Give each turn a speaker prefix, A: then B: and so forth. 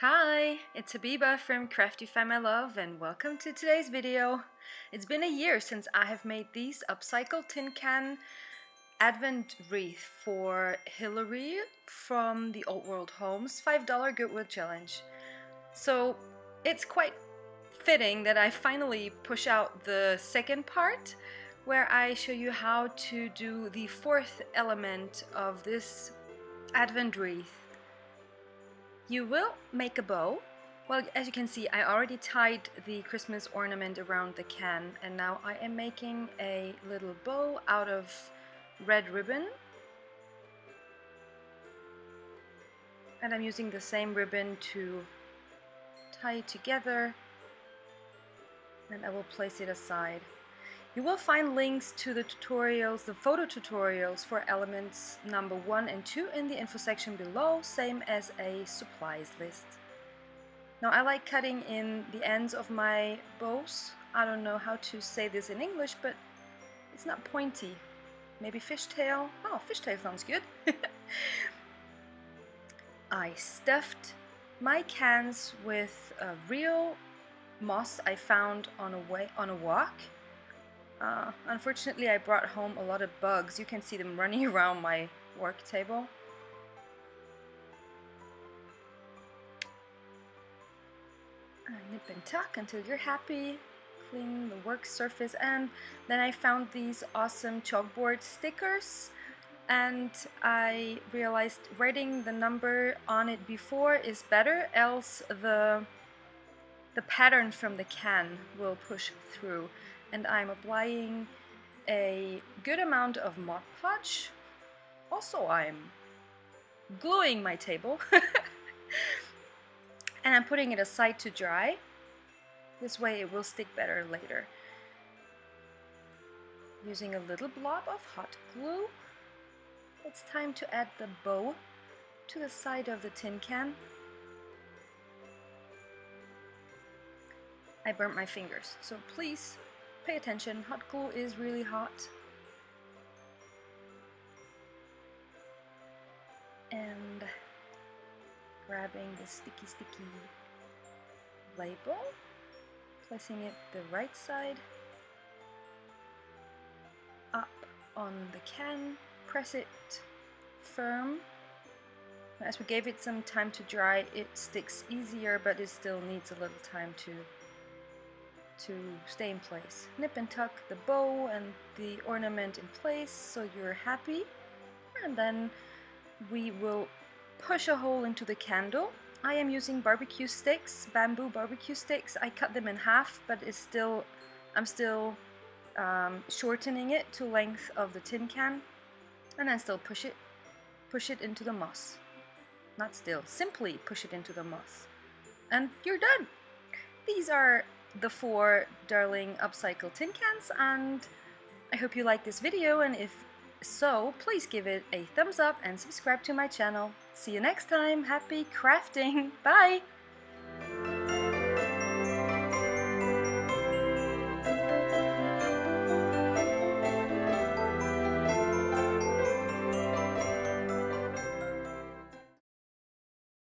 A: Hi, it's Habiba from Craftify my love and welcome to today's video. It's been a year since I have made these upcycled tin can advent wreath for Hillary from the Old World Homes $5 Goodwill challenge. So it's quite fitting that I finally push out the second part where I show you how to do the fourth element of this advent wreath. You will make a bow. Well, as you can see, I already tied the Christmas ornament around the can, and now I am making a little bow out of red ribbon. And I'm using the same ribbon to tie it together, and I will place it aside. You will find links to the tutorials, the photo tutorials for elements number 1 and 2 in the info section below, same as a supplies list. Now I like cutting in the ends of my bows. I don't know how to say this in English, but it's not pointy. Maybe fishtail? Oh, fishtail sounds good. I stuffed my cans with real moss I found on a walk. Unfortunately, I brought home a lot of bugs. You can see them running around my work table. Nip and tuck until you're happy. Clean the work surface, and then I found these awesome chalkboard stickers, and I realized writing the number on it before is better, else the pattern from the can will push through. And I'm applying a good amount of Mod Podge. Also, I'm gluing my table and I'm putting it aside to dry. This way it will stick better later. Using a little blob of hot glue, it's time to add the bow to the side of the tin can. I burnt my fingers, so please pay attention. Hot glue is really hot. And grabbing the sticky label, placing it the right side up on the can, press it firm. As we gave it some time to dry, it sticks easier, but it still needs a little time to stay in place. Nip and tuck the bow and the ornament in place so you're happy, and then we will push a hole into the candle. I am using barbecue sticks, bamboo barbecue sticks. I cut them in half, but I'm still shortening it to length of the tin can, and then still push it into the moss. Not still, simply push it into the moss, and you're done. These are the 4 darling upcycled tin cans, and I hope you like this video, and if so, please give it a thumbs up and subscribe to my channel. See you next time. Happy crafting. Bye!